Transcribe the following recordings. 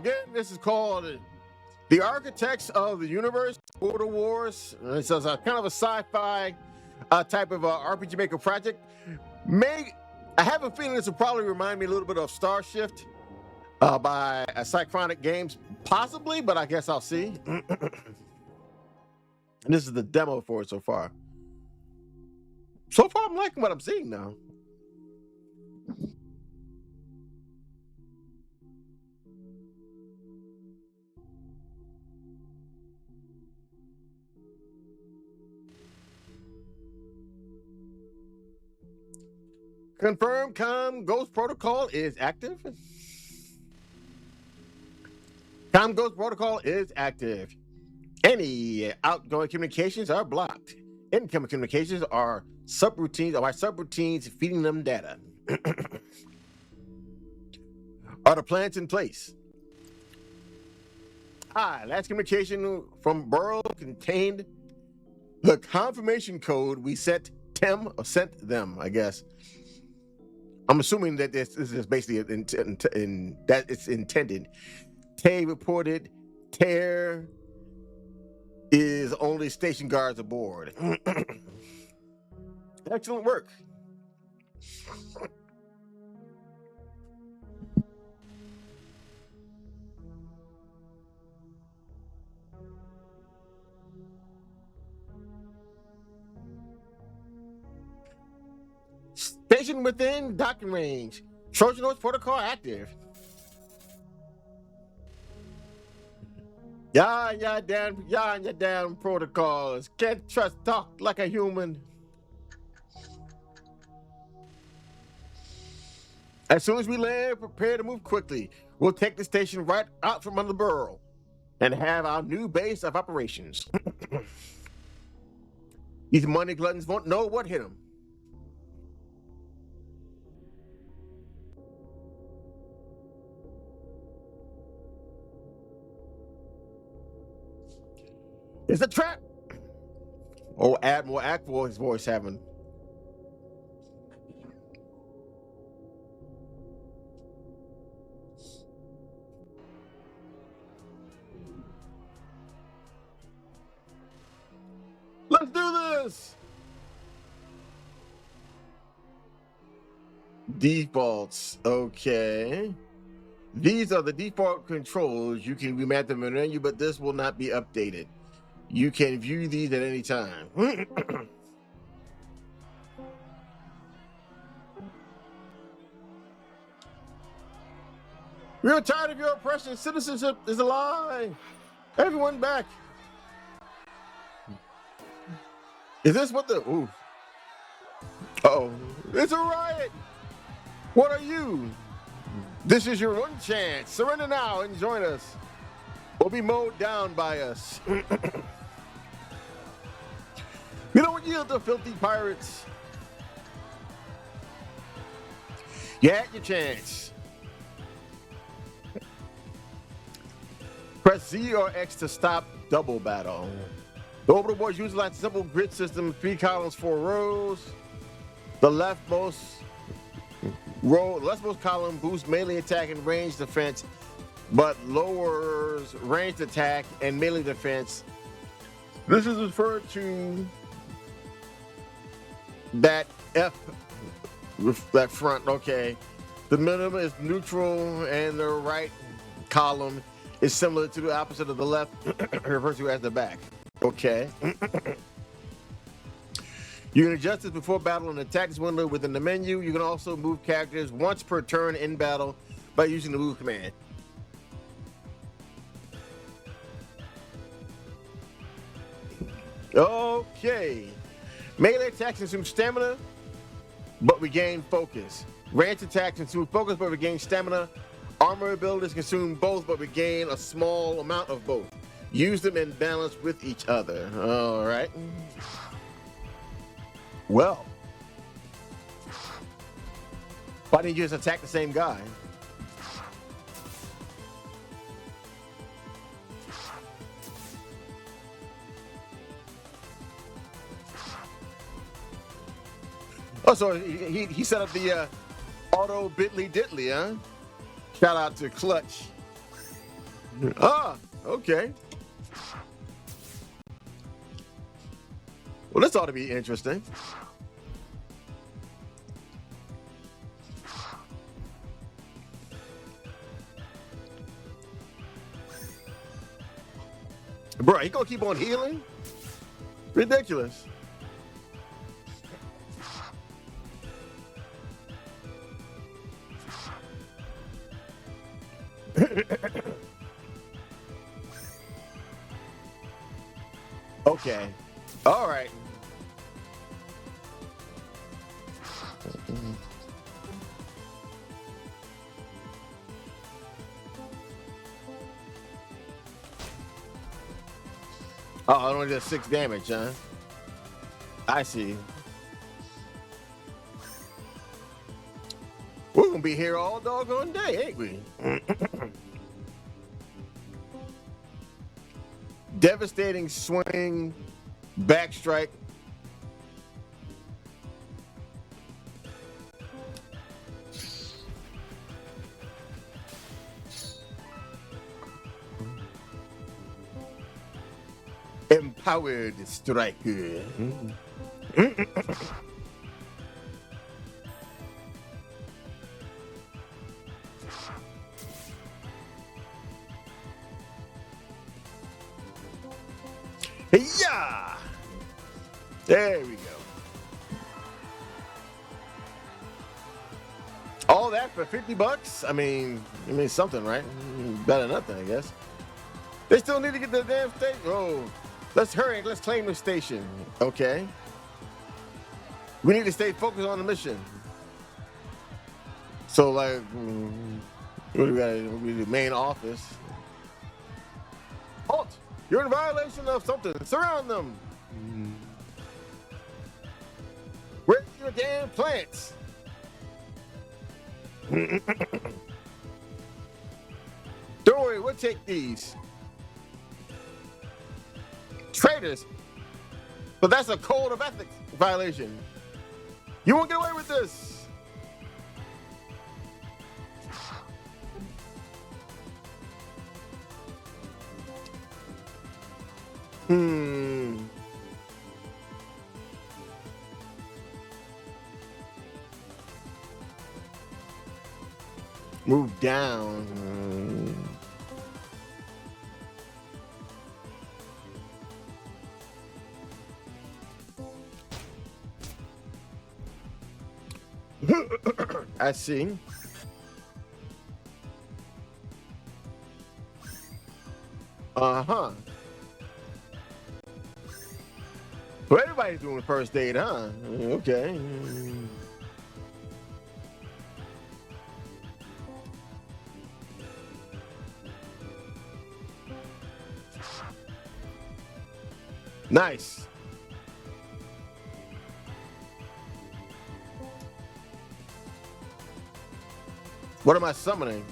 Again, this is called The Architects of the Universe, Border Wars. It's a kind of a sci-fi type of RPG Maker project. I have a feeling this will probably remind me a little bit of Star Shift by Cyberpunk Games, possibly, but I guess I'll see. And this is the demo for it so far. So far, I'm liking what I'm seeing now. Confirm Ghost Protocol is active. Ghost Protocol is active. Any outgoing communications are blocked. Incoming communications are subroutines, or my subroutines feeding them data. Are the plans in place? Last communication from Burl contained the confirmation code we sent them, I guess. I'm assuming that this is basically that it's intended. Tay reported Tear is only station guards aboard. Excellent work. Station within docking range. Trojan Horse protocol active. Yeah, damn protocols. Can't talk like a human. As soon as we land, prepare to move quickly. We'll take the station right out from under the burrow and have our new base of operations. These money gluttons won't know what hit them. It's a trap. Oh, Admiral Akbar, his voice having. Let's do this. Defaults. Okay. These are the default controls. You can remap them in the menu, but this will not be updated. You can view these at any time. We're tired of your oppression. Citizenship is a lie. Everyone back. Is this what the... Ooh. Uh-oh. It's a riot. What are you? This is your one chance. Surrender now and join us. Or be mowed down by us. We don't yield to filthy pirates. You had your chance. Press Z or X to stop double battle. The Orbital boys utilize a simple grid system, 3 columns, 4 rows. The leftmost column boosts melee attack and range defense, but lowers ranged attack and melee defense. This is referred to that that front, okay. The minimum is neutral and the right column is similar to the opposite of the left, referred to as the back. Okay. You can adjust this before battle in the tactics window within the menu. You can also move characters once per turn in battle by using the move command. Okay. Melee attacks consume stamina, but regain focus. Range attacks consume focus, but regain stamina. Armor abilities consume both, but regain a small amount of both. Use them in balance with each other. All right. Well, why didn't you just attack the same guy? Oh, so he set up the auto Bitly Diddly, huh? Shout out to Clutch. Ah, okay. Well, this ought to be interesting. Bro, he gonna keep on healing? Ridiculous. Okay. All right. Oh, it only does 6 damage, huh? I see. We're gonna be here all doggone day, ain't we? Devastating swing, backstrike. Empowered striker. Yeah. There we go. All that for $50? I mean something, right? Better than nothing, I guess. They still need to get the damn station. Oh, let's hurry. Let's claim the station. Okay. We need to stay focused on the mission. So, like, what do we got? The main office. Halt! You're in violation of something. Surround them. Where's your damn plants? Don't worry, we'll take these. Traitors. But that's a code of ethics violation. You won't get away with this. Move down. I see. Uh-huh. So everybody's doing first aid, huh? Okay. Nice. What am I summoning?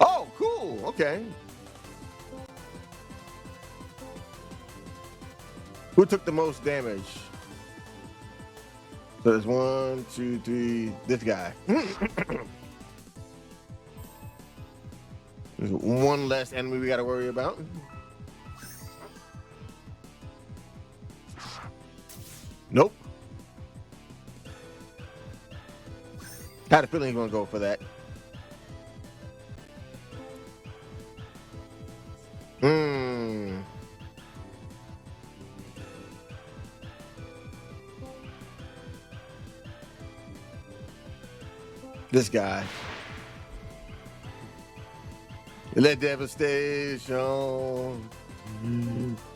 Oh, cool. Okay. Who took the most damage? So there's 1, 2, 3. This guy. There's one less enemy we got to worry about. Nope. Had a feeling he's gonna go for that. This guy. Let devastation.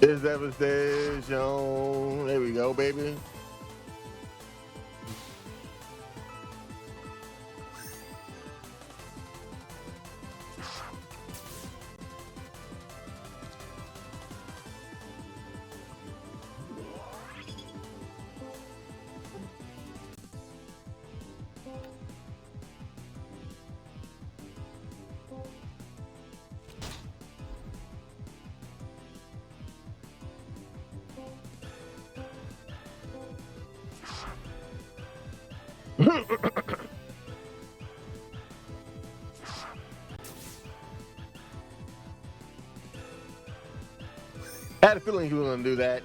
It's devastation. There we go, baby. feeling he was gonna do that.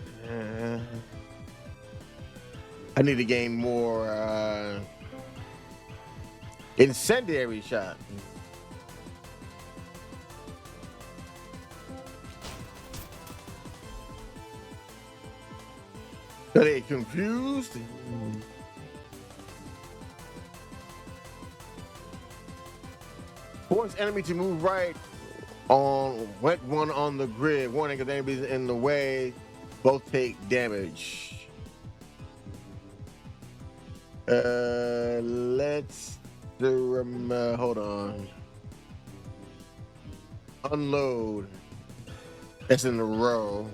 I need to gain more incendiary shot. Are they confused? Force enemy to move right on wet one on the grid. Warning if enemies in the way, both take damage. Let's do hold on. Unload. That's in the row.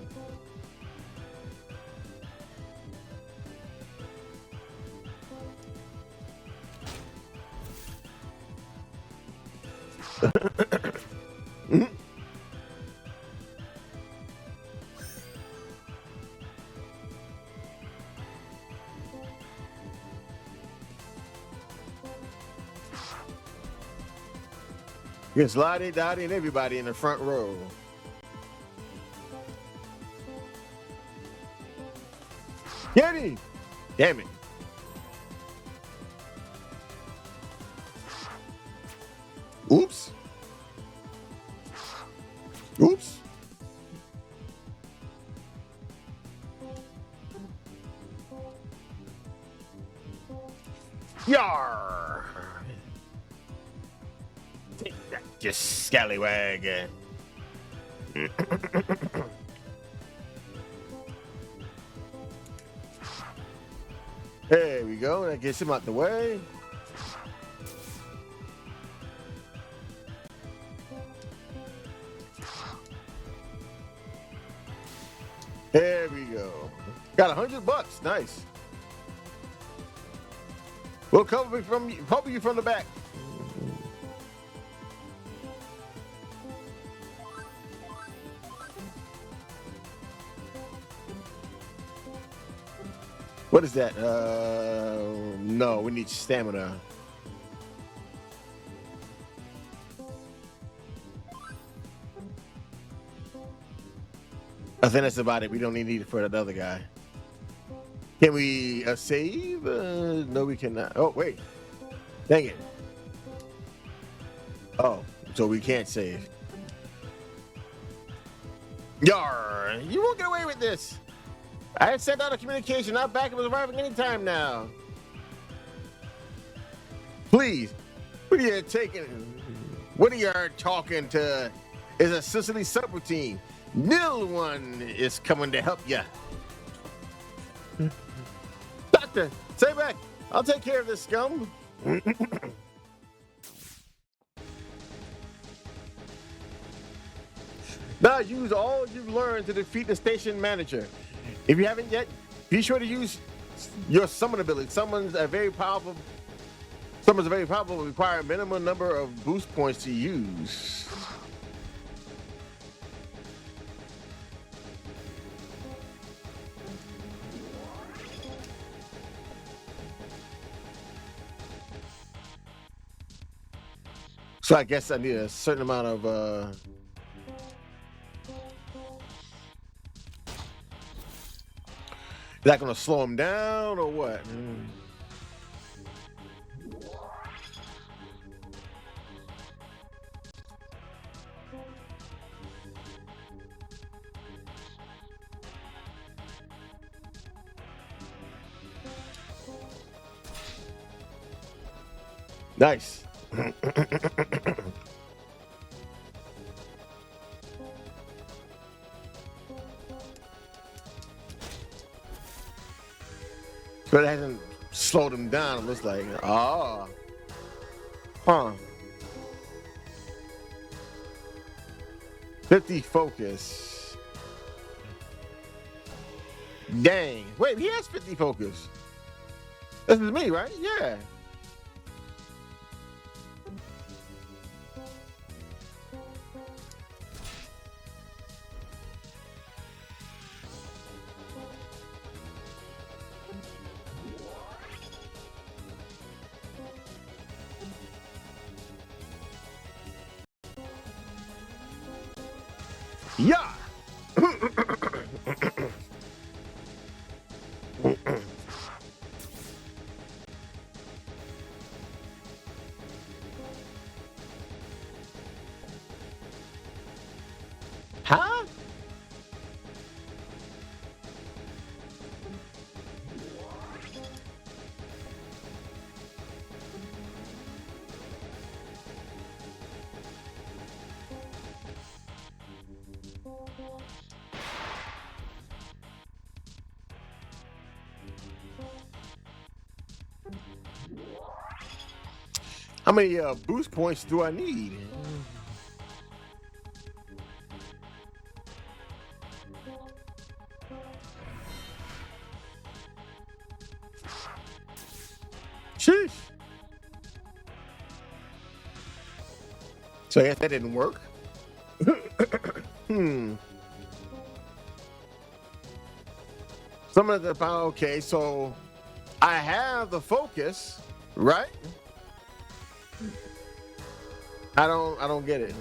Yes, Lottie, Dottie, and everybody in the front row. Get him! Damn it. Oops. Oops. Yar! Take that, you scallywag. There we go. That gets him out the way. There we go. Got $100. Nice. We'll cover you from the back. What is that? No, we need stamina. I think that's about it. We don't need it for that other guy. Can we save? No, we cannot. Oh, wait. Dang it. Oh, so we can't save. Yar! You won't get away with this. I had sent out a communication. Our backup is arriving anytime now. Please, what are you taking? What are you talking to? Is a Sicily subroutine. Nil one is coming to help you. Doctor, stay back. I'll take care of this scum. Now use all you've learned to defeat the station manager. If you haven't yet, be sure to use your summon ability. Summons very powerful, require a minimum number of boost points to use. So I guess I need a certain amount of is that gonna slow him down or what? Nice. But it hasn't slowed him down. It looks like, huh? 50 focus. Dang. Wait, he has 50 focus. This is me, right? Yeah. Yeah. How many boost points do I need? Sheesh. So I guess that didn't work. Some of the okay, so I have the focus, right? I don't get it.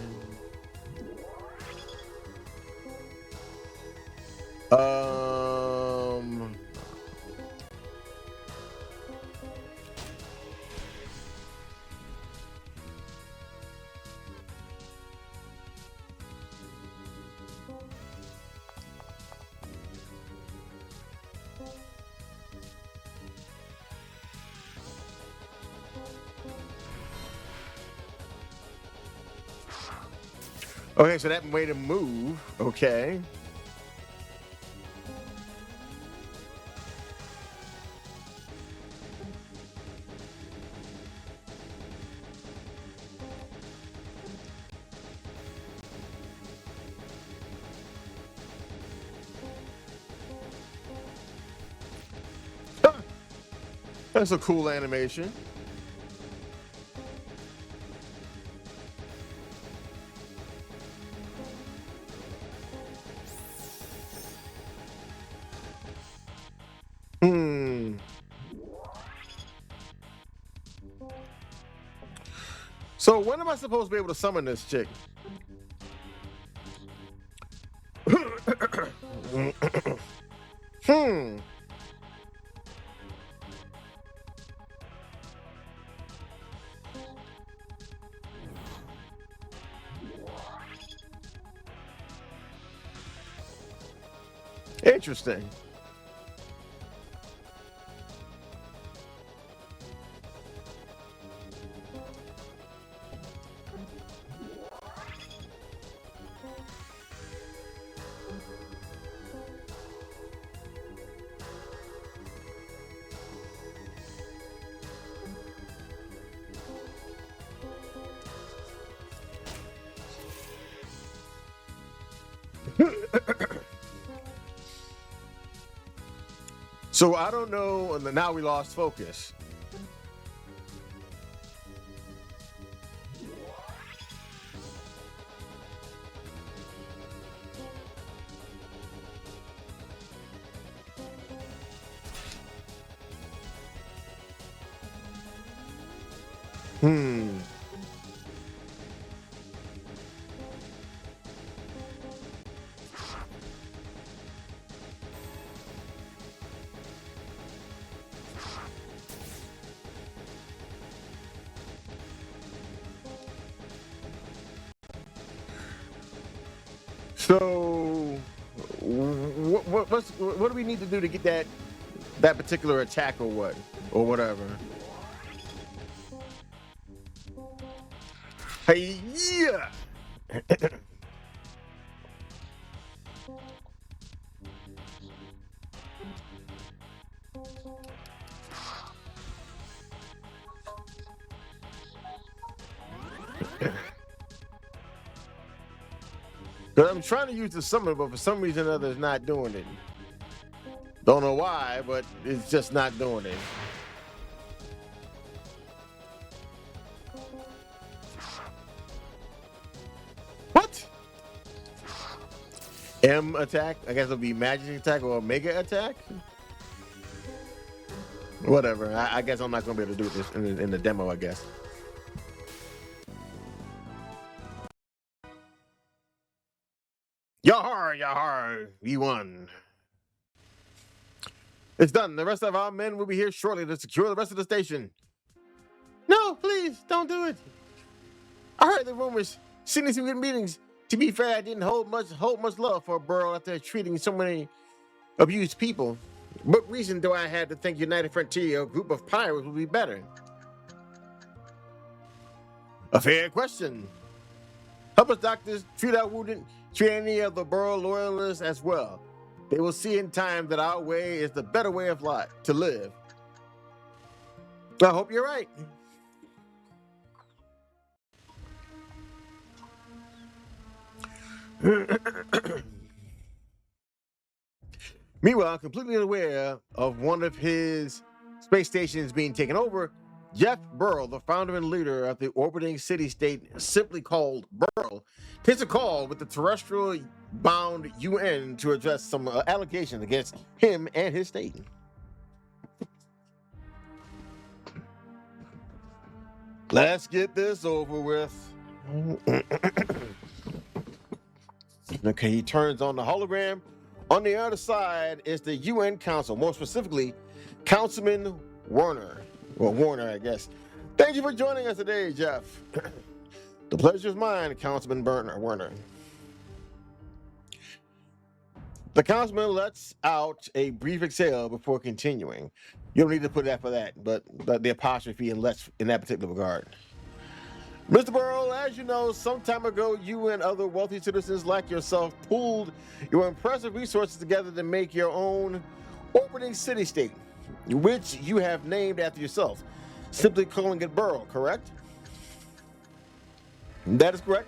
Okay, so that way to move. Okay. That's a cool animation. So when am I supposed to be able to summon this chick? Interesting. So I don't know. Now we lost focus. So what do we need to do to get that particular attack or whatever? Hey, yeah. I'm trying to use the summon, but for some reason or other, it's not doing it. Don't know why, but it's just not doing it. What? M attack? I guess it'll be magic attack or mega attack? Whatever. I guess I'm not going to be able to do this in the demo, I guess. Yahar, Yahar, we won. It's done. The rest of our men will be here shortly to secure the rest of the station. No, please, don't do it. I heard the rumors, seen these secret meetings. To be fair, I didn't hold much love for a Burl after treating so many abused people. What reason do I have to think United Frontier, a group of pirates, will be better? A fair question. Help us, doctors, treat our wounded, treat any of the Burl loyalists as well. They will see in time that our way is the better way of life to live. I hope you're right. Meanwhile, completely unaware of one of his space stations being taken over, Jeff Burrell, the founder and leader of the orbiting city-state simply called Burrell, takes a call with the terrestrial-bound UN to address some allegations against him and his state. Let's get this over with. Okay, he turns on the hologram. On the other side is the UN Council, more specifically, Councilman Werner. Well, Warner, I guess. Thank you for joining us today, Jeff. The pleasure is mine, Councilman Werner. The councilman lets out a brief exhale before continuing. You don't need to put that for that, but the apostrophe and lets in that particular regard. Mr. Burrell, as you know, some time ago, you and other wealthy citizens like yourself pooled your impressive resources together to make your own orbiting city-state, which you have named after yourself, simply calling it Burrell, correct? That is correct.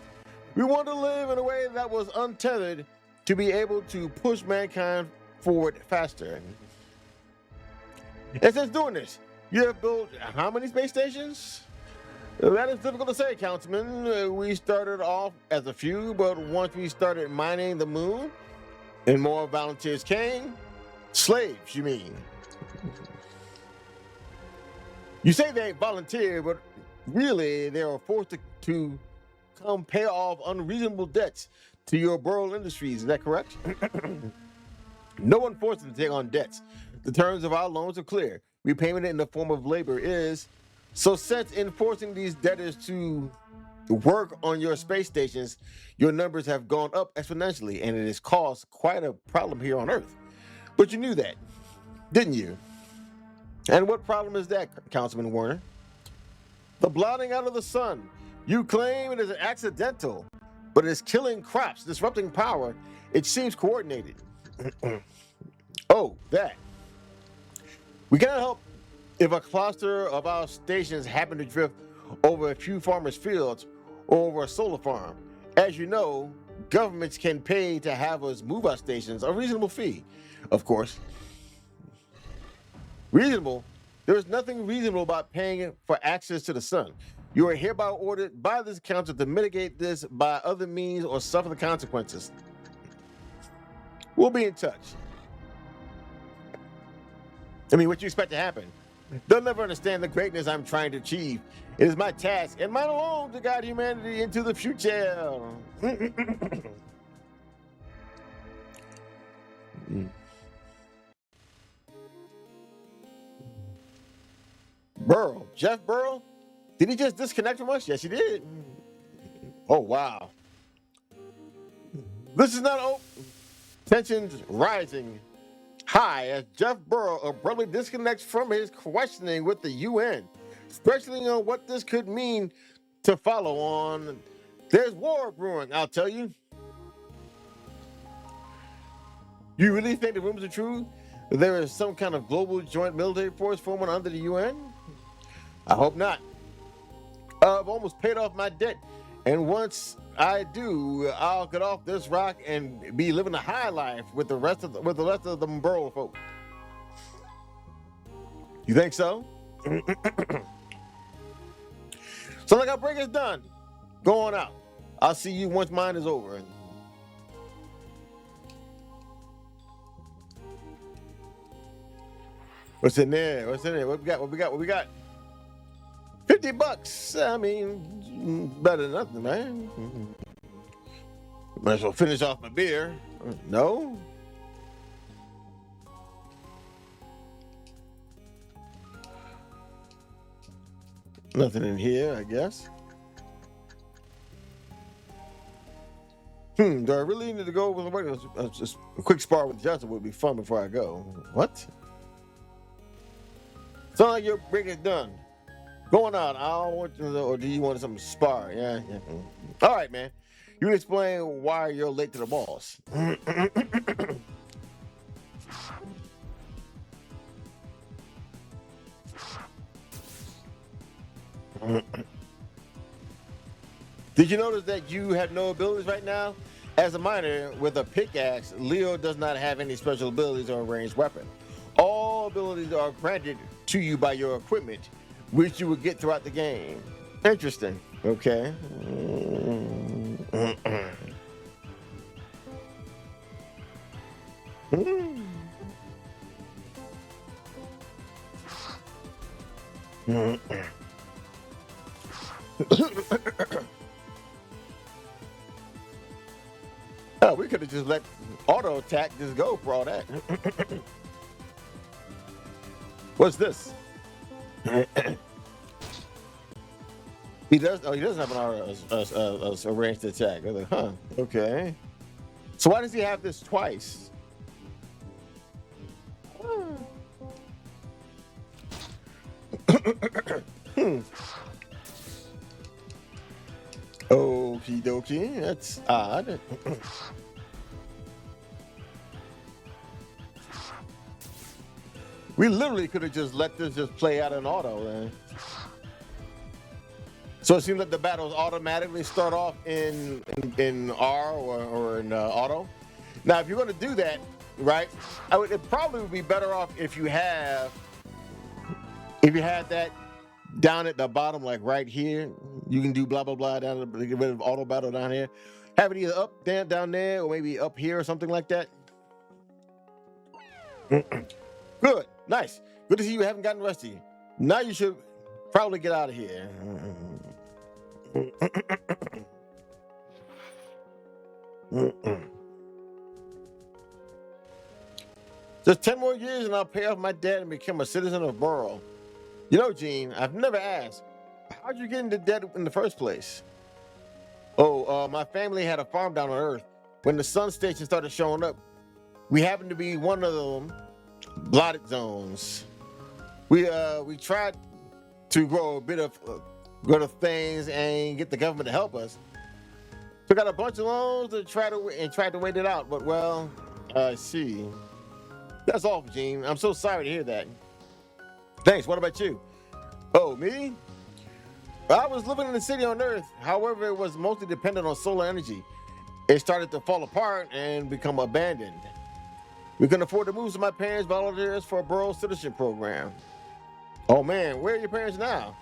We want to live in a way that was untethered to be able to push mankind forward faster. And since doing this, you have built how many space stations? That is difficult to say, Councilman. We started off as a few, but once we started mining the moon and more volunteers came, slaves, you mean? You say they volunteer, but really they are forced to come pay off unreasonable debts to your Burrell Industries. Is that correct? No one forced them to take on debts. The terms of our loans are clear. Repayment in the form of labor is. So since enforcing these debtors to work on your space stations, your numbers have gone up exponentially, and it has caused quite a problem here on Earth. But you knew that, didn't you? And what problem is that, Councilman Werner? The blotting out of the sun. You claim it is accidental, but it's killing crops, disrupting power. It seems coordinated. Oh, that. We cannot help if a cluster of our stations happen to drift over a few farmers' fields or over a solar farm. As you know, governments can pay to have us move our stations a reasonable fee, of course. Reasonable? There is nothing reasonable about paying for access to the sun. You are hereby ordered by this council to mitigate this by other means or suffer the consequences. We'll be in touch. I mean, what you expect to happen? They'll never understand the greatness I'm trying to achieve. It is my task, and mine alone, to guide humanity into the future. Burrell, Jeff Burrell? Did he just disconnect from us? Yes, he did. Oh, wow. This is not tensions rising high as Jeff Burrell abruptly disconnects from his questioning with the UN, especially on what this could mean to follow on. There's war brewing, I'll tell you. You really think the rumors are true? There is some kind of global joint military force forming under the UN? I hope not. I've almost paid off my debt, and once I do, I'll get off this rock and be living a high life with the rest of the Burrell folk. You think so? So like our break is done. Go on out. I'll see you once mine is over. What's in there? What's in there? What we got? $50. I mean, better than nothing, man. Might as well finish off my beer. No? Nothing in here, I guess. Do I really need to go with just a quick spar with Justin would be fun before I go. What? Sound like your break is done. Going on, I don't want you to, or do you want some spar? Yeah. All right, man. You can explain why you're late to the boss. Did you notice that you have no abilities right now? As a miner with a pickaxe, Leo does not have any special abilities or a ranged weapon. All abilities are granted to you by your equipment, which you will get throughout the game. Interesting. Okay. Oh, we could have just let auto attack just go for all that. What's this? He does. Oh, he doesn't have an auto a ranged attack. I was like, huh? Okay. So why does he have this twice? Okie dokie, that's odd. We literally could have just let this just play out in auto, man. So it seems like the battles automatically start off in R or in auto. Now, if you're going to do that, right, it probably would be better off if you had that down at the bottom, like right here. You can do blah blah blah down, get rid of auto battle down here. Have it either up down there or maybe up here or something like that. Good, nice, good to see you haven't gotten rusty. Now you should probably get out of here. Just 10 more years and I'll pay off my debt and become a citizen of Burl. You know, Gene, I've never asked, how'd you get into debt in the first place? Oh, my family had a farm down on Earth. When the sun station started showing up, we happened to be one of them blotted zones. We tried to grow a bit of good things and get the government to help us. Took out a bunch of loans to tried to wait it out, but well, I see. That's awful, Gene. I'm so sorry to hear that. Thanks. What about you? Oh, me? I was living in a city on Earth. However, it was mostly dependent on solar energy. It started to fall apart and become abandoned. We couldn't afford to move, so my parents volunteered us for a Burl citizenship program. Oh man, where are your parents now?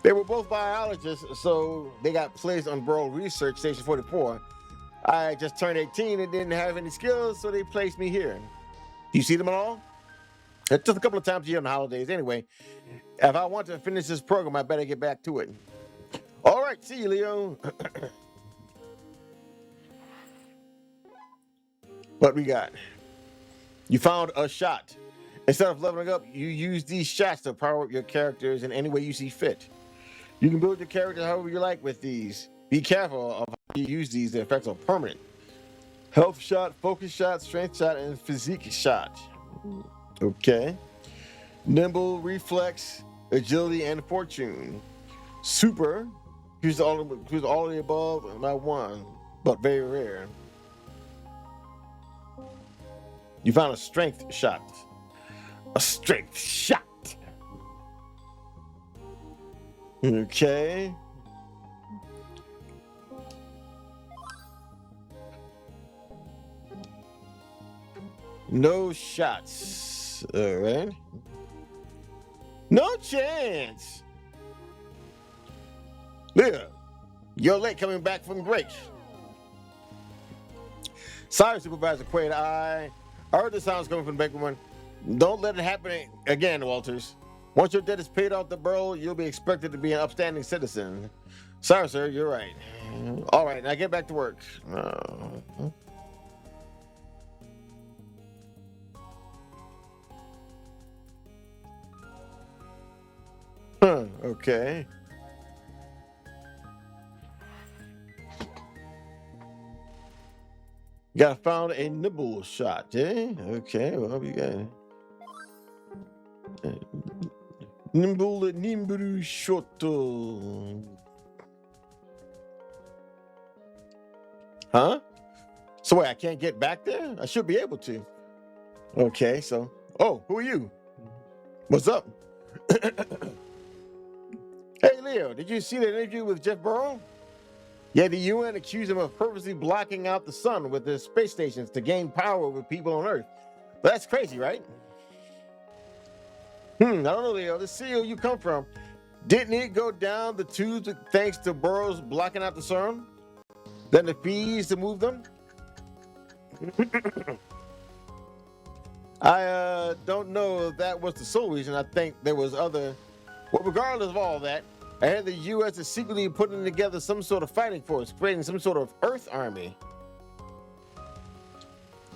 They were both biologists, so they got placed on Burl Research Station 44. I just turned 18 and didn't have any skills, so they placed me here. Do you see them at all? Just a couple of times a year on the holidays. Anyway, if I want to finish this program, I better get back to it. All right, see you, Leo. What we got? You found a shot. Instead of leveling up, you use these shots to power up your characters in any way you see fit. You can build your character however you like with these. Be careful of how you use these. The effects are permanent. Health shot, focus shot, strength shot, and physique shot. Okay. Nimble, reflex, agility, and fortune. Super. Use all of the above, not one, but very rare. You found a strength shot. A strength shot. Okay. No shots. All right. No chance. Leah, you're late coming back from break. Sorry, Supervisor Quaid. I heard the sounds coming from the bank woman. Don't let it happen again, Walters. Once your debt is paid off the Burl, you'll be expected to be an upstanding citizen. Sorry, sir, you're right. All right, now get back to work. Okay. Got found a nibble shot, eh? Okay, well, we got nimble shot. Huh? So wait, I can't get back there? I should be able to. Okay, so, oh, who are you? What's up? Hey, Leo, did you see that interview with Jeff Burrow? Yet the UN accused him of purposely blocking out the sun with their space stations to gain power over people on Earth. But that's crazy, right? I don't know, Leo. The CEO you come from, didn't it go down the tubes thanks to burrows blocking out the sun? Then the fees to move them? I don't know if that was the sole reason. I think there was other. Well, regardless of all that, I heard the U.S. is secretly putting together some sort of fighting force, creating some sort of Earth army.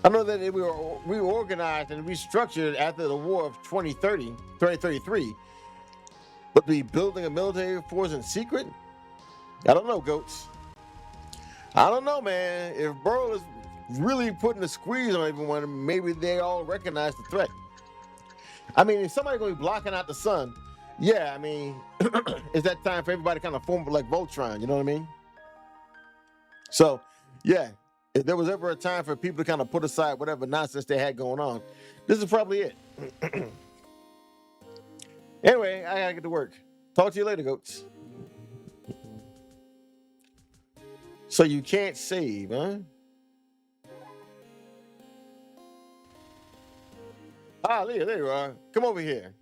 I know that it were reorganized and restructured after the War of 2033, but be building a military force in secret? I don't know, goats. I don't know, man. If Burrow is really putting a squeeze on everyone, maybe they all recognize the threat. I mean, if somebody's going to be blocking out the sun, yeah, I mean, it's that time for everybody to kind of form like Voltron, you know what I mean? So, yeah, if there was ever a time for people to kind of put aside whatever nonsense they had going on, this is probably it. Anyway, I gotta get to work. Talk to you later, goats. So you can't save, huh? Ah, Leah, there you are. Come over here.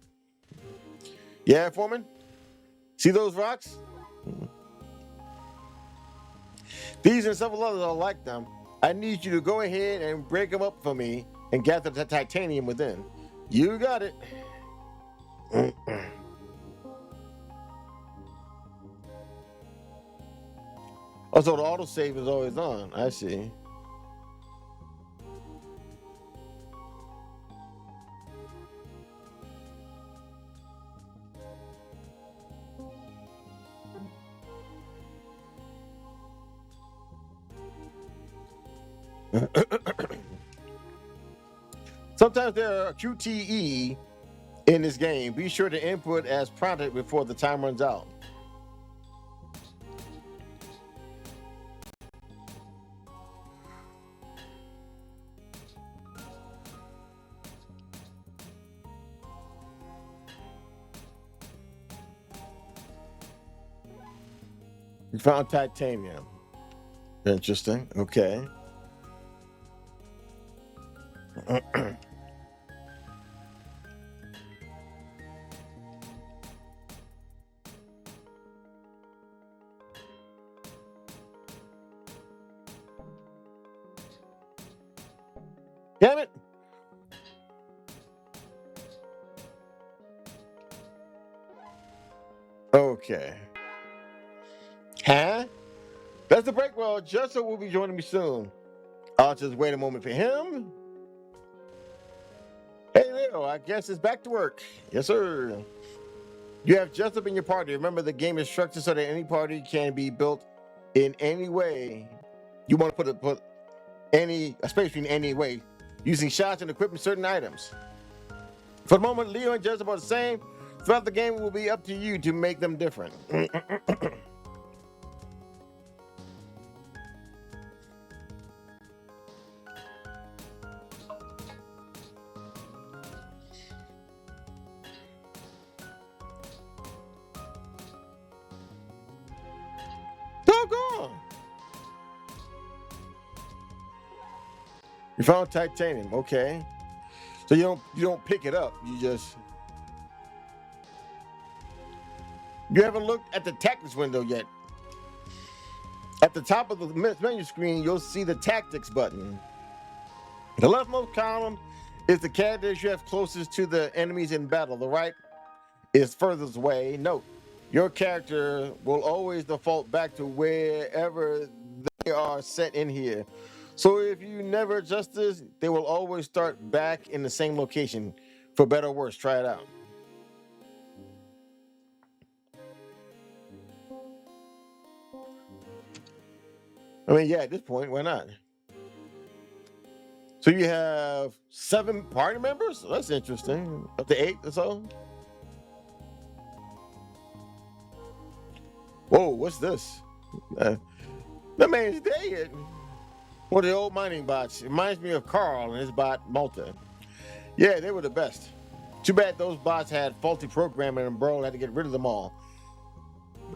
Yeah, Foreman? See those rocks? These and several others are like them. I need you to go ahead and break them up for me and gather the titanium within. You got it. Oh, so the autosave is always on. I see. Sometimes there are QTE in this game. Be sure to input as prompted before the time runs out. You found titanium. Interesting. Okay. Damn it. Okay. Huh? That's the break. Well, Justin will be joining me soon. I'll just wait a moment for him. Hey, Leo, I guess it's back to work. Yes, sir. You have Jessup in your party. Remember, the game is structured so that any party can be built in any way. You want to put any a space between any way, using shots and equipping certain items. For the moment, Leo and Jessup are the same. Throughout the game, it will be up to you to make them different. Doggone! You found titanium, okay. So you don't pick it up, you haven't looked at the tactics window yet. At the top of the menu screen, you'll see the tactics button. The leftmost column is the characters you have closest to the enemies in battle. The right is furthest away. Note, your character will always default back to wherever they are set in here. So if you never adjust this, they will always start back in the same location. For better or worse, try it out. I mean, yeah, at this point, why not? So you have 7 party members? That's interesting. Up to 8 or so? Whoa, what's this? That man's dead. One of the old mining bots. It reminds me of Carl and his bot, Malta. Yeah, they were the best. Too bad those bots had faulty programming and Burrow had to get rid of them all.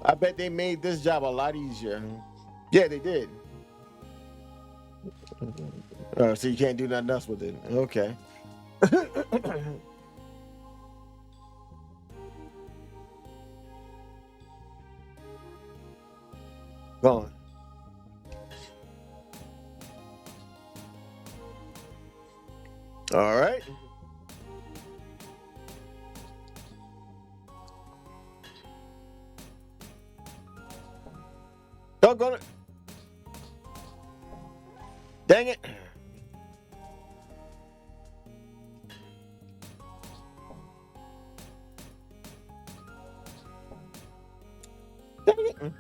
I bet they made this job a lot easier. Yeah, they did. So you can't do nothing else with it. Okay. Gone. All right. Doggone it. Dang it. Dang it.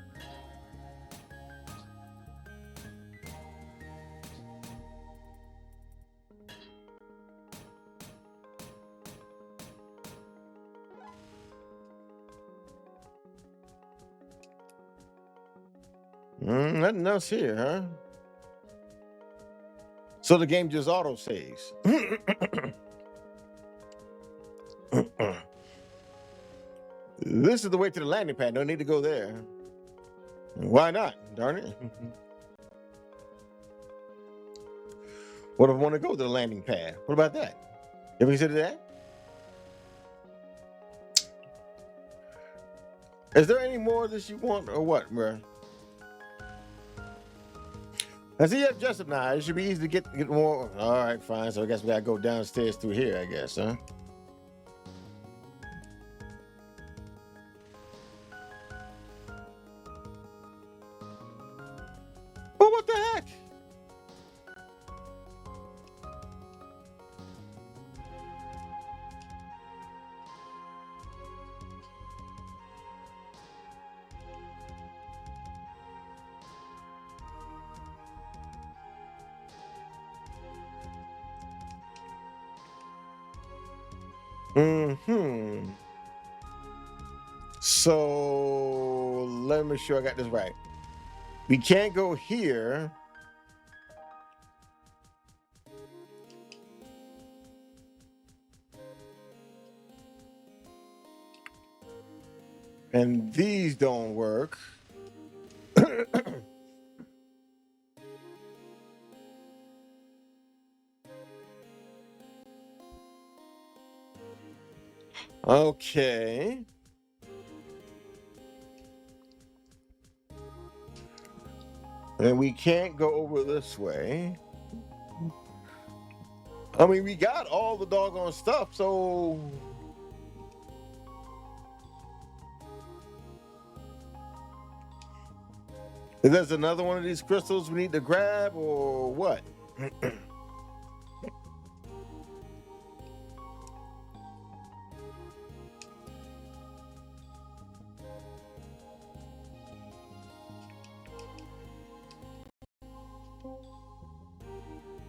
Nothing else here, huh? So the game just auto saves. This is the way to the landing pad. No need to go there. Why not? Darn it. What if I want to go to the landing pad? What about that? You ever consider that? Is there any more that you want or what, bro? I see you have Jessup now. It should be easy to get more. All right, fine. So I guess we gotta go downstairs through here, I guess, huh? Well, what the heck? So let me make sure I got this right. We can't go here. And these don't work. Okay. And we can't go over this way. I mean, we got all the doggone stuff, so... Is there another one of these crystals we need to grab, or what?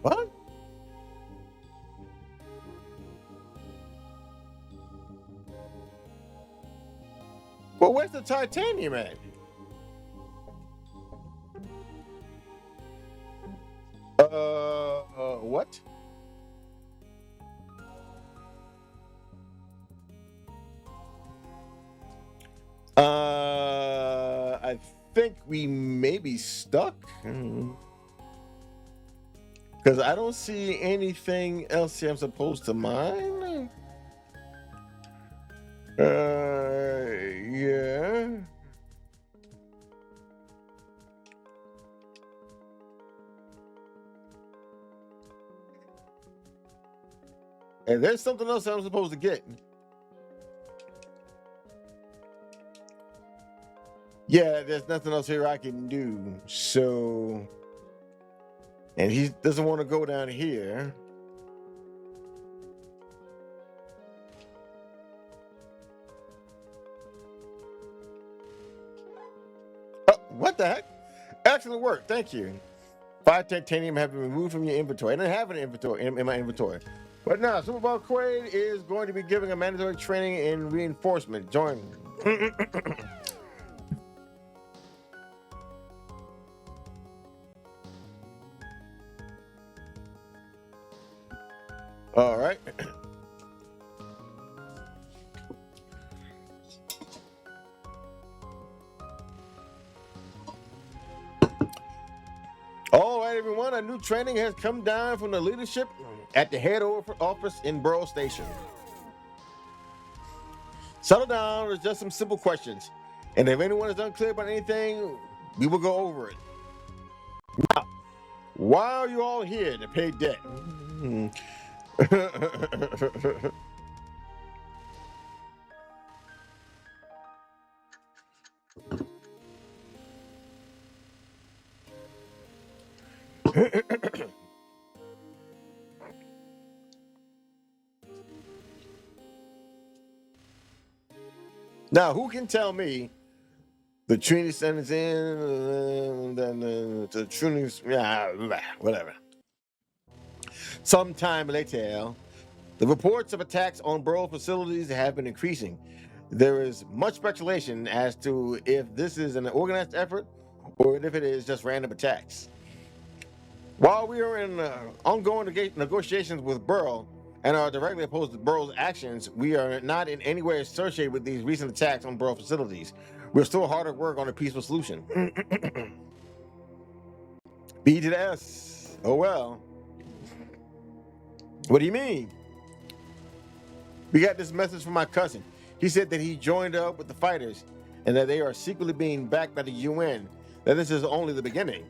What? Well, where's the titanium at? What? I think we may be stuck. Because I don't see anything else here I'm supposed to mine. Yeah. And there's something else I'm supposed to get. Yeah, there's nothing else here I can do. So, and he doesn't want to go down here. Oh, what the heck? Excellent work. Thank you. 5 titanium have been removed from your inventory. I didn't have an inventory in my inventory. But now, Superball Quaid is going to be giving a mandatory training in reinforcement. Join. All right. right, everyone. A new training has come down from the leadership at the head office in Burrow Station. Settle down. There's just some simple questions. And if anyone is unclear about anything, we will go over it. Now, why are you all here to pay debt? Now, who can tell me the Trinity sentence in, the Trinity, whatever. Sometime later, the reports of attacks on Burrow facilities have been increasing. There is much speculation as to if this is an organized effort or if it is just random attacks. While we are in ongoing negotiations with Burrow and are directly opposed to Burrow's actions, we are not in any way associated with these recent attacks on Burrow facilities. We're still hard at work on a peaceful solution. B to the S. Oh well. What do you mean? We got this message from my cousin. He said that he joined up with the fighters and that they are secretly being backed by the UN. That this is only the beginning.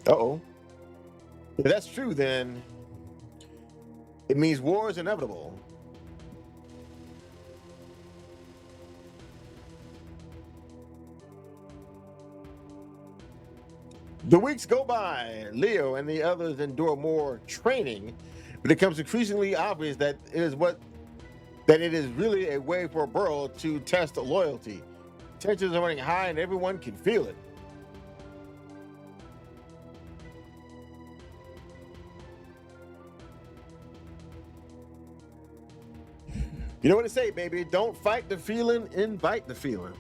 Uh-oh. If that's true, then it means war is inevitable. The weeks go by. Leo and the others endure more training, but it becomes increasingly obvious that it is really a way for Burrow to test loyalty. Tensions are running high and everyone can feel it. You know what to say, baby. Don't fight the feeling, invite the feeling.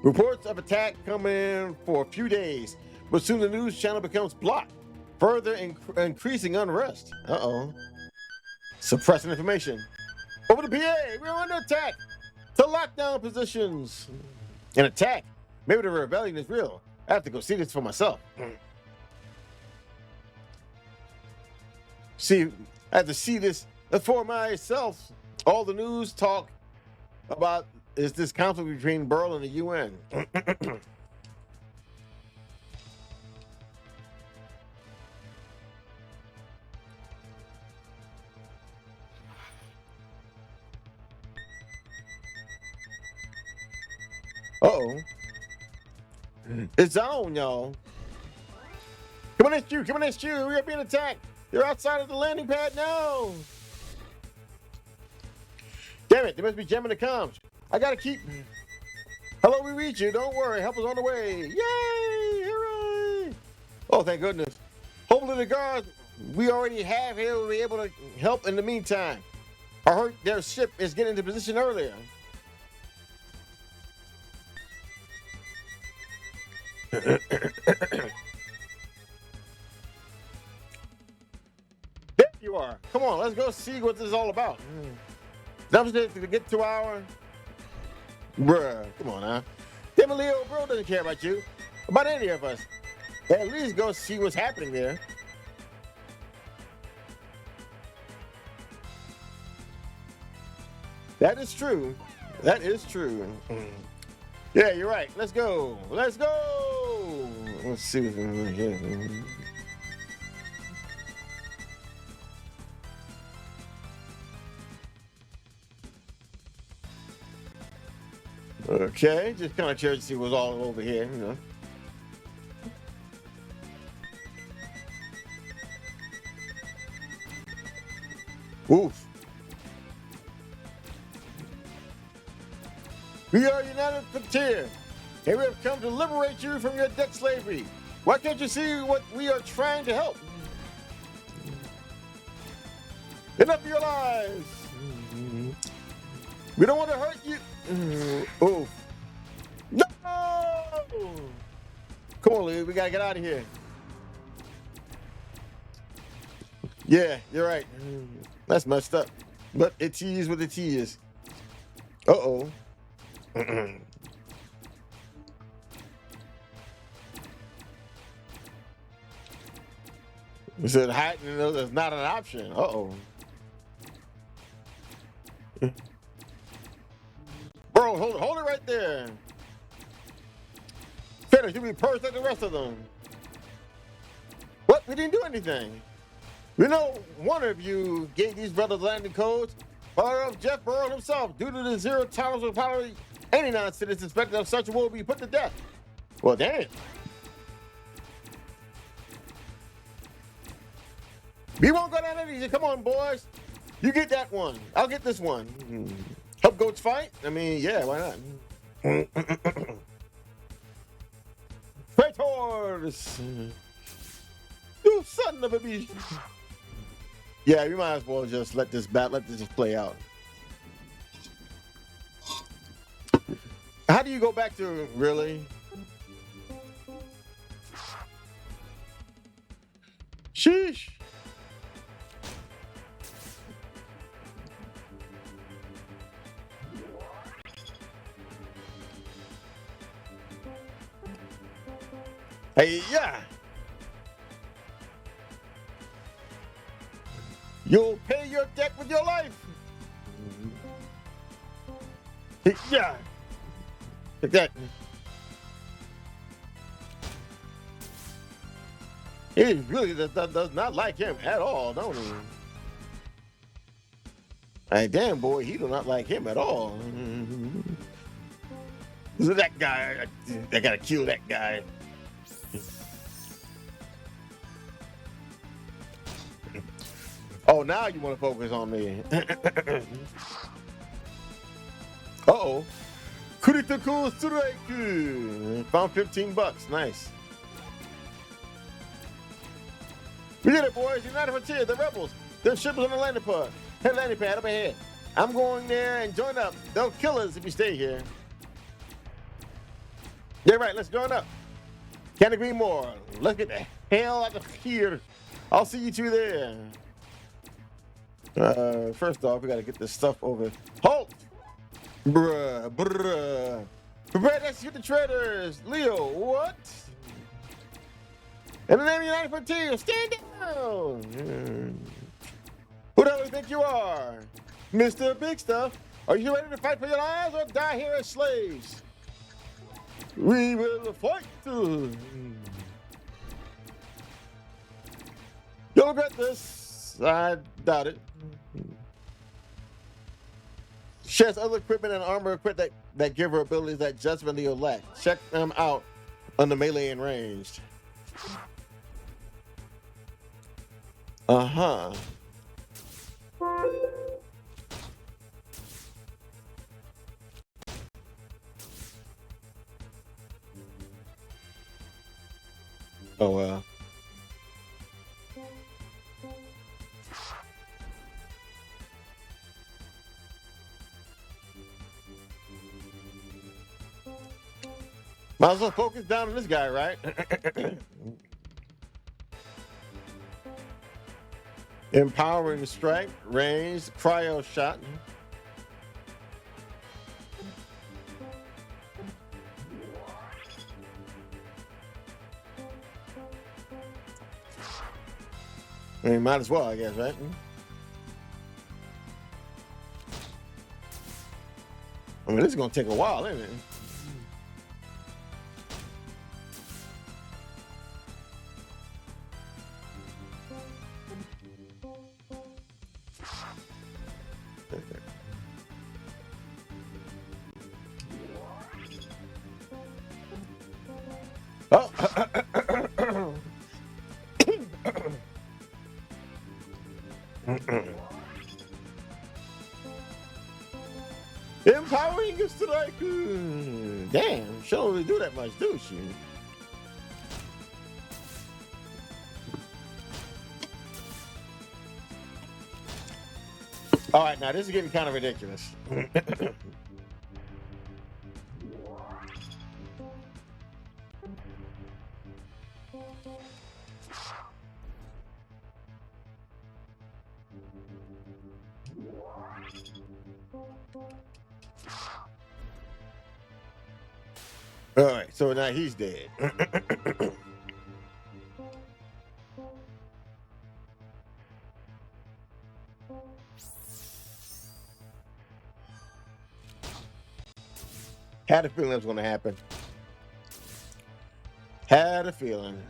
Reports of attack come in for a few days, but soon the news channel becomes blocked, further increasing unrest. Uh-oh. Suppressing information. Over the PA, we're under attack. To lockdown positions. An attack. Maybe the rebellion is real. I have to go see this for myself. See, I have to see this for myself. All the news talk about is this conflict between Burrow and the UN. Uh-oh. It's on, y'all. Come on in, Stu. Come on in, Stu. We are being attacked. They're outside of the landing pad now. Damn it, they must be jamming the comms. I gotta keep. Hello, we reach you. Don't worry, help is on the way. Yay! Hooray! Oh, thank goodness. Hopefully the guards we already have here will be able to help in the meantime. I heard their ship is getting into position earlier. There you are. Come on, let's go see what this is all about. That to get to our... Bruh, come on now. Damn, Leo, bro doesn't care about you. About any of us. At least go see what's happening there. That is true. That is true. Yeah, you're right. Let's go. Let's go. Let's see what's going on here. Okay, just kind of curious to see what's all over here, you know. Oof. We are United Frontier, and we have come to liberate you from your debt slavery. Why can't you see what we are trying to help? Enough of your lies. We don't want to hurt you. Oh. No! Come on, Lee. We got to get out of here. Yeah, you're right. That's messed up. But it is what it is. Uh-oh. We said hiding is not an option. Uh-oh. Bro, hold it right there. Finish, you be purged like the rest of them. What? We didn't do anything. We know one of you gave these brothers landing codes. Father of Jeff Burrow himself, due to the zero tolerance for power, any non-citizen suspected of such will be put to death. Well, damn. We won't go down that easy. Come on, boys. You get that one. I'll get this one. Help goats fight? I mean, yeah, why not? Traitors! You son of a bitch. Yeah, you might as well just let this just play out. How do you go back to really? Sheesh. Hey, yeah. You'll pay your debt with your life. Yeah. Exactly. He really does not like him at all, don't he? Hey, damn, boy, he do not like him at all. So that guy, I gotta kill that guy. Oh, now you want to focus on me. Uh-oh. Critical strike. Found 15 bucks. Nice. We did it, boys. United Frontier, the rebels. Their ship is on the landing pad. Hey, landing pad up ahead. I'm going there and join up. They'll kill us if we stay here. Yeah, right. Let's join up. Can't agree more. Let's get the hell out of here. I'll see you two there. First off, we gotta get this stuff over. Halt! Bruh. Prepare to execute the traitors. Leo, what? In the name of the United Frontier, stand down! Who do you think you are? Mr. Big Stuff, are you ready to fight for your lives or die here as slaves? We will fight! You'll regret this. I doubt it. She has other equipment and armor equipment that give her abilities that Judgment Leo lack. Check them out on the melee and ranged. Uh-huh. Oh, well. Might as well focus down on this guy, right? Empowering strike, range, cryo shot. I mean, might as well, I guess, right? I mean, this is gonna take a while, isn't it? Oh. Empowering is strike. Damn, she don't really do that much, do she? All right, now this is getting kind of ridiculous. So now he's dead. Had a feeling it was going to happen. Had a feeling.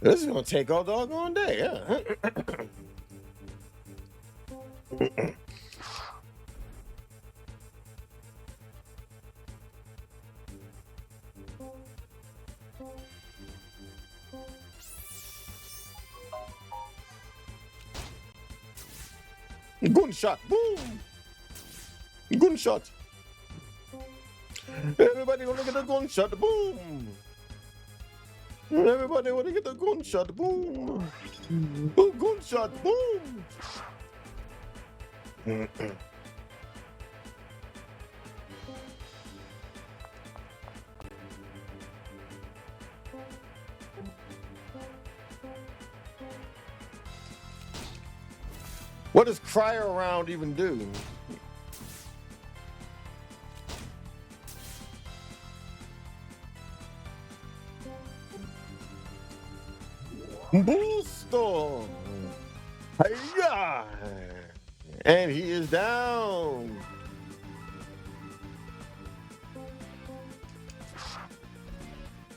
This is going to take all doggone day, yeah. Gunshot, boom! Gunshot. Everybody want to get a gunshot, boom! Everybody want to get a gunshot, boom! Oh, gunshot, boom! What does Cryer Around even do? Booster! Hiya! And he is down.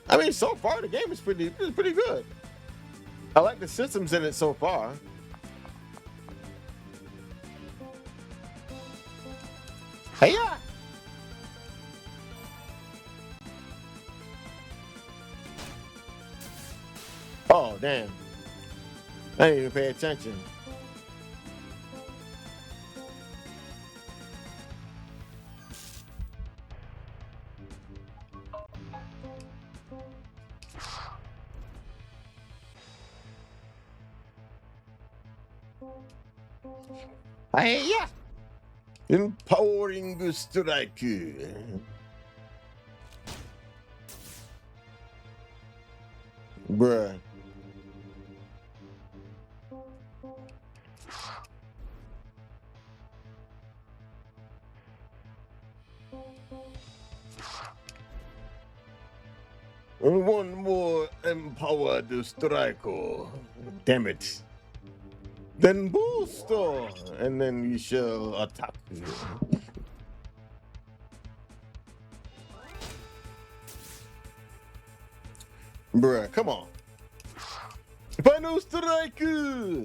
I mean, so far the game is pretty good. I like the systems in it so far. Hiya! Oh, damn. I didn't even pay attention. Hiya! Empowering strike. Bruh. One more empowered striker. Damn it. Then booster, and then we shall attack you. Bruh, come on. Final striker.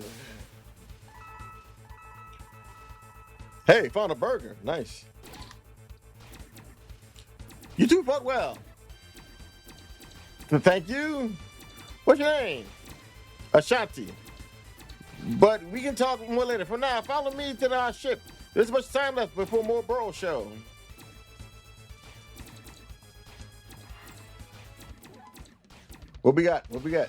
Hey, found a burger. Nice. You two fought well. Thank you. What's your name? Ashanti. But we can talk more later. For now, follow me to our ship. There's much time left before more Burrow show. What we got? What we got?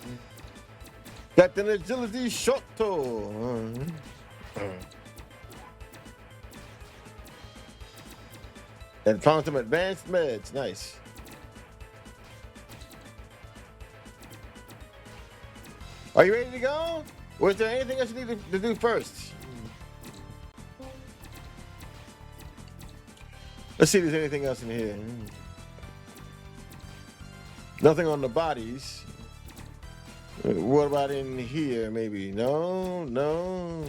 Got an agility shuttle. And found some advanced meds. Nice. Are you ready to go? Or is there anything else you need to do first? Let's see if there's anything else in here. Nothing on the bodies. What about in here, maybe? No, no.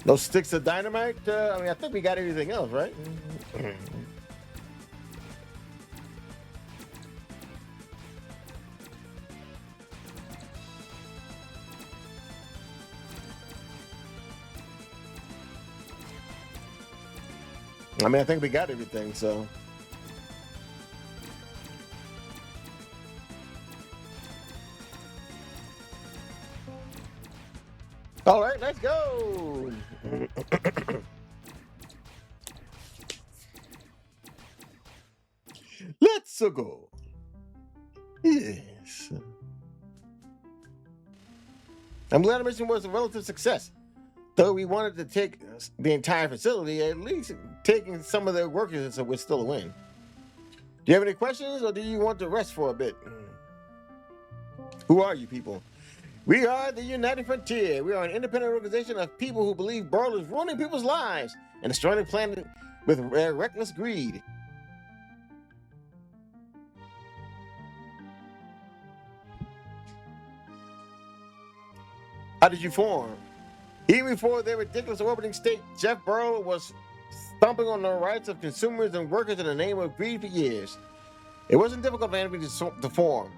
No sticks of dynamite? I mean, I think we got everything else, right? I mean, I think we got everything, so. All right, let's go. Let's go. Yes. I'm glad the mission was a relative success. Though we wanted to take the entire facility, at least taking some of the workers we're still a win. Do you have any questions, or do you want to rest for a bit? Who are you people? We are the United Frontier. We are an independent organization of people who believe Burl is ruining people's lives and destroying the planet with reckless greed. How did you form? Even before their ridiculous orbiting state, Jeff Burl was stomping on the rights of consumers and workers in the name of greed for years. It wasn't difficult for anybody to form.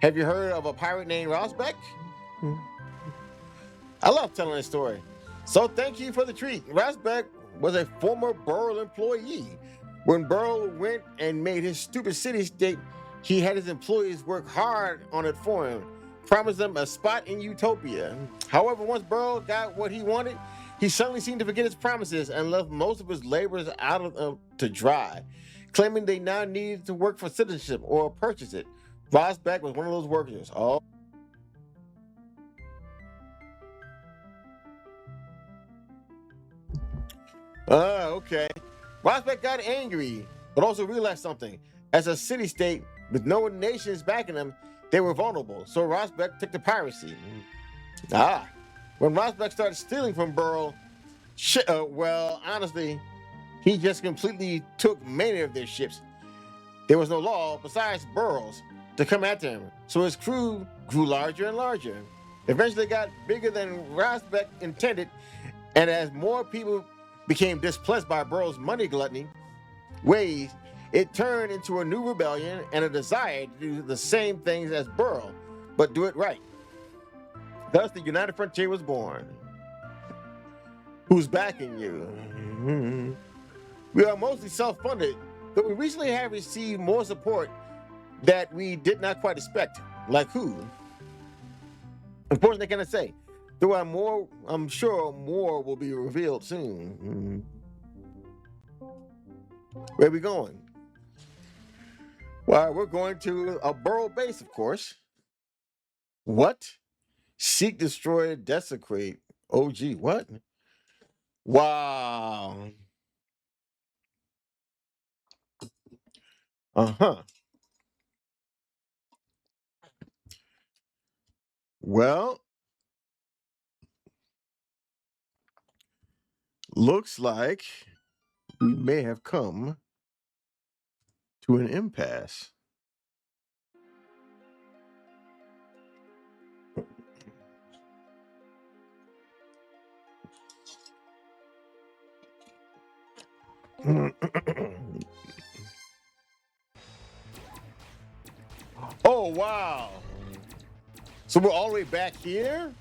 Have you heard of a pirate named Rosbeck? I love telling this story. So thank you for the treat. Rosbeck was a former Burl employee. When Burl went and made his stupid city-state, he had his employees work hard on it for him, promised them a spot in utopia. However, once Burl got what he wanted, he suddenly seemed to forget his promises and left most of his laborers to dry, claiming they now needed to work for citizenship or purchase it. Rosbeck was one of those workers. Oh. Okay. Rosbeck got angry, but also realized something. As a city-state with no nations backing them, they were vulnerable. So Rosbeck took to piracy. When Rosbeck started stealing from Burl, well, honestly, he just completely took many of their ships. There was no law besides Burl's to come after him, so his crew grew larger and larger. Eventually, got bigger than Rosbeck intended, and as more people became displeased by Burl's money gluttony ways, it turned into a new rebellion and a desire to do the same things as Burl, but do it right. Thus, the United Frontier was born. Who's backing you? We are mostly self-funded, but we recently have received more support that we did not quite expect. Like who? Unfortunately, I cannot say. Though I'm sure more will be revealed soon. Where are we going? Well, we're going to a Burl base, of course. What? Seek, destroy, desecrate. Oh, gee, what? Wow. Uh-huh. Well, looks like we may have come to an impasse. Oh, wow. So we're all the way back here?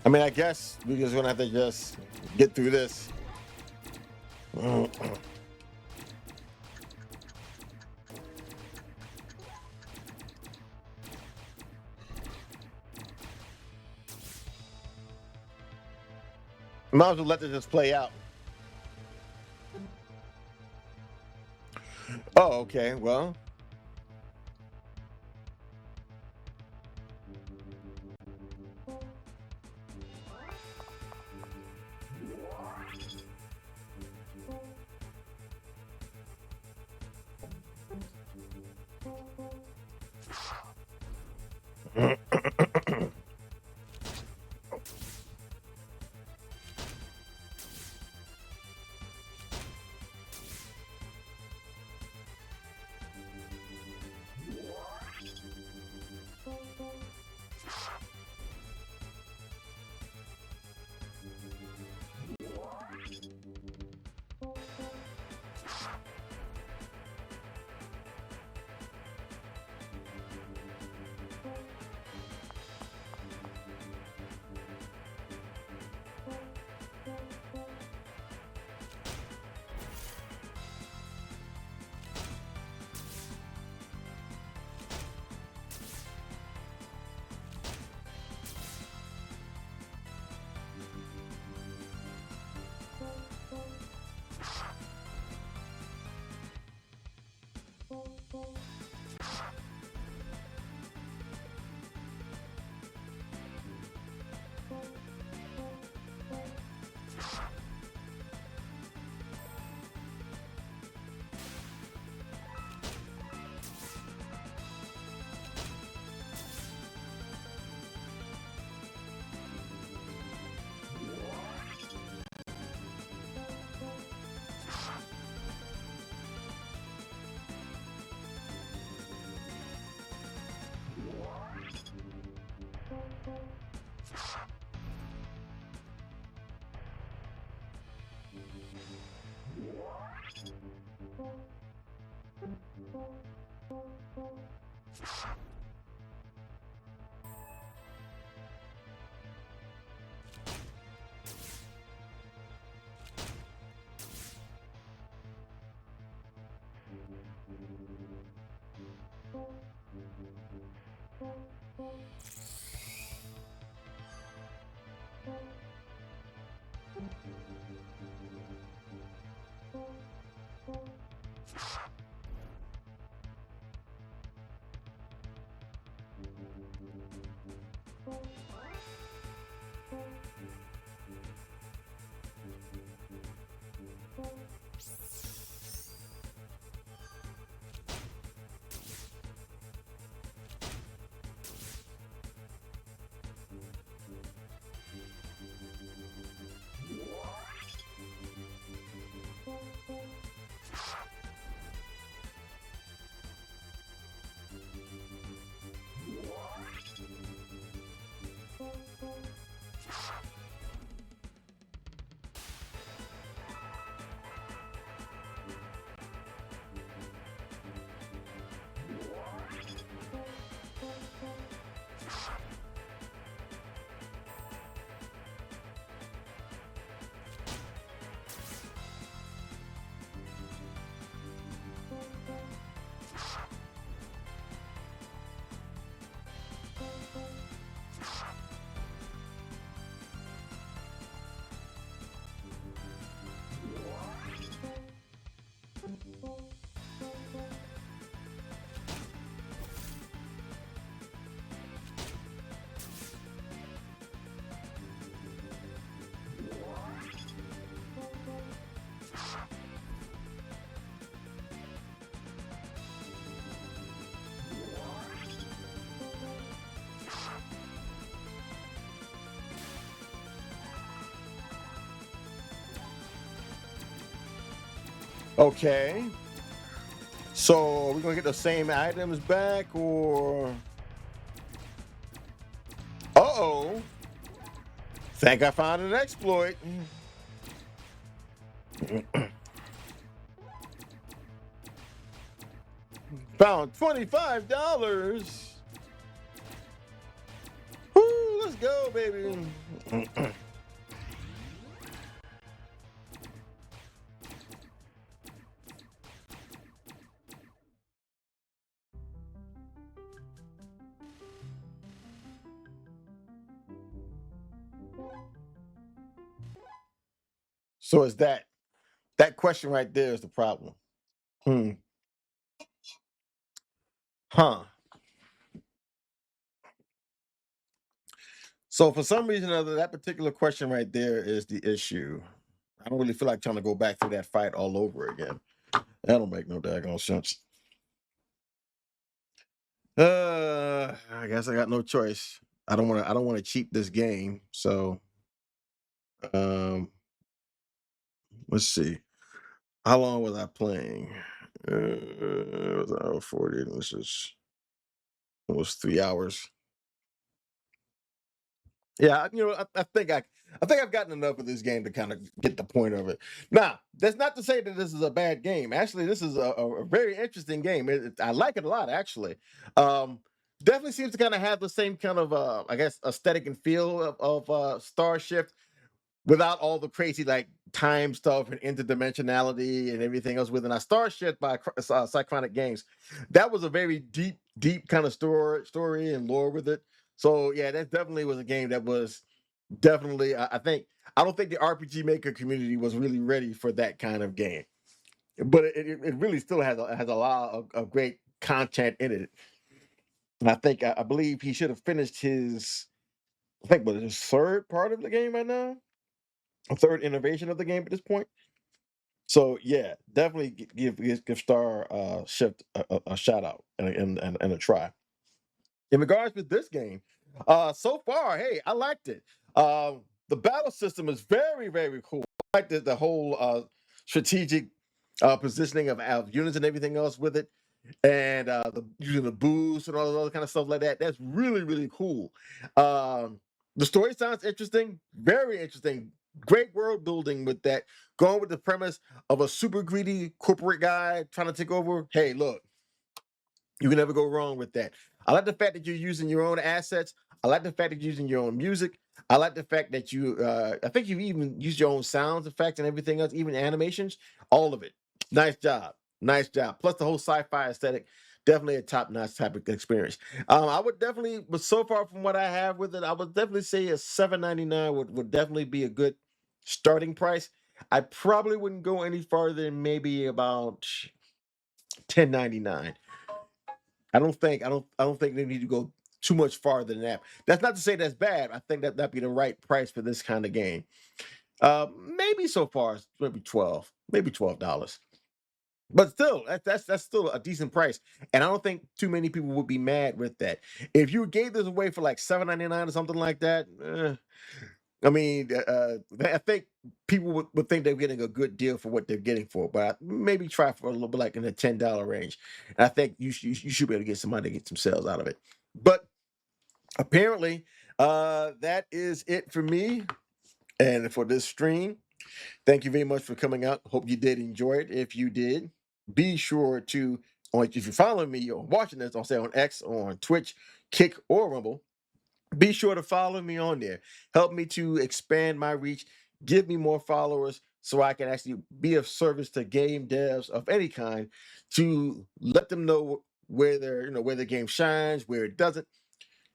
I mean, I guess we're just gonna have to just get through this. Might as well let this just play out. Oh, okay. Well. Okay. So are we gonna get the same items back, or? Uh-oh. Think I found an exploit. Found $25. Woo, let's go, baby. So is that question right there is the problem? Hmm. Huh. So for some reason or other, that particular question right there is the issue. I don't really feel like trying to go back through that fight all over again. That don't make no daggone sense. I guess I got no choice. I don't want to cheat this game. So um let's see. How long was I playing? It was an hour 40, and this is almost 3 hours. Yeah, I think I've gotten enough of this game to kind of get the point of it. Now, that's not to say that this is a bad game. Actually, this is a very interesting game. I like it a lot, actually. Um, Definitely seems to kind of have the same kind of, I guess, aesthetic and feel of Starship, without all the crazy like time stuff and interdimensionality and everything else within. Our Starship by Cyclonic Games, that was a very deep kind of story and lore with it. So yeah, that definitely was a game that was definitely. I don't think the RPG Maker community was really ready for that kind of game, but it really still has a lot of great content in it. And I believe he should have finished his, I think, was his third part of the game right now, a third innovation of the game at this point. So yeah, definitely give Star Shift a shout out and a try. In regards with this game, so far, hey, I liked it. The battle system is very cool. I like the whole strategic positioning of units and everything else with it, and using the boost and all the other kind of stuff like that. That's really cool. The story sounds interesting, very interesting. Great world building with that. Going with the premise of a super greedy corporate guy trying to take over. Hey, look, You can never go wrong with that. I like the fact that you're using your own assets. I like the fact that you're using your own music. I like the fact that I think you even use your own sounds effects and everything else, even animations, all of it. Nice job. Nice job. Plus the whole sci-fi aesthetic, definitely a top-notch type of experience. I would definitely, but so far from what I have with it, I would definitely say a $7.99 would definitely be a good starting price. I probably wouldn't go any farther than maybe about $10.99. I don't think they need to go too much farther than that. That's not to say that's bad. I think that'd be the right price for this kind of game. Maybe so far maybe $12. But still, that's still a decent price. And I don't think too many people would be mad with that. If you gave this away for like $7.99 or something like that, I mean, I think people would think they're getting a good deal for what they're getting for, but maybe try for a little bit like in the $10 range. And I think you should be able to get somebody to get some sales out of it. But apparently, that is it for me and for this stream. Thank you very much for coming out. Hope you did enjoy it. If you did, be sure to, if you're following me or watching this, I'll say on X, on Twitch, Kick, or Rumble, be sure to follow me on there. Help me to expand my reach. Give me more followers so I can actually be of service to game devs of any kind to let them know where their game shines, where it doesn't,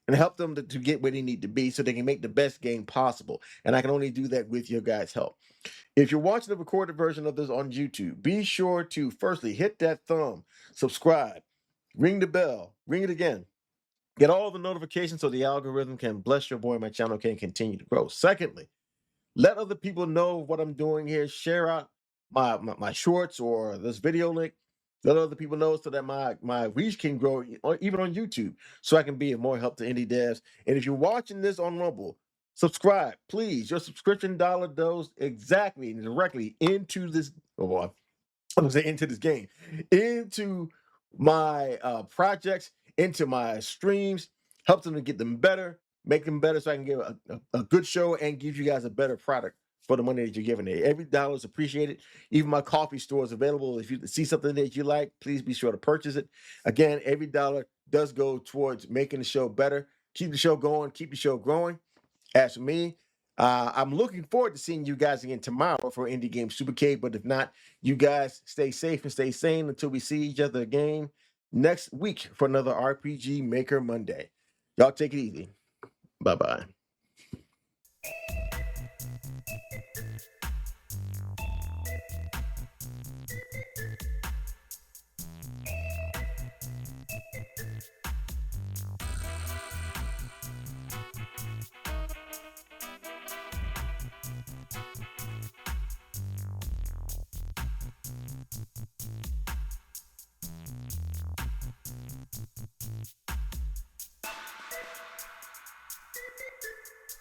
and help them to get where they need to be so they can make the best game possible. And I can only do that with your guys' help. If you're watching the recorded version of this on YouTube, be sure to firstly hit that thumb, subscribe, ring the bell, ring it again. Get all the notifications so the algorithm can bless your boy and my channel can continue to grow. Secondly, let other people know what I'm doing here. Share out my shorts or this video link. Let other people know so that my reach can grow even on YouTube, so I can be of more help to indie devs. And if you're watching this on Rumble, subscribe, please. Your subscription dollar goes exactly and directly into this. Oh boy, I'm gonna say into this game, into my projects, into my streams, helps them to get them better, make them better, so I can give a good show and give you guys a better product for the money that you're giving it. Every dollar is appreciated. Even my coffee store is available. If you see something that you like, please be sure to purchase it. Again, every dollar does go towards making the show better, keep the show going, keep the show growing. As for me, I'm looking forward to seeing you guys again tomorrow for Indie Game Supercade. But if not, you guys stay safe and stay sane until we see each other again next week for another RPG Maker Monday. Y'all take it easy. Bye-bye.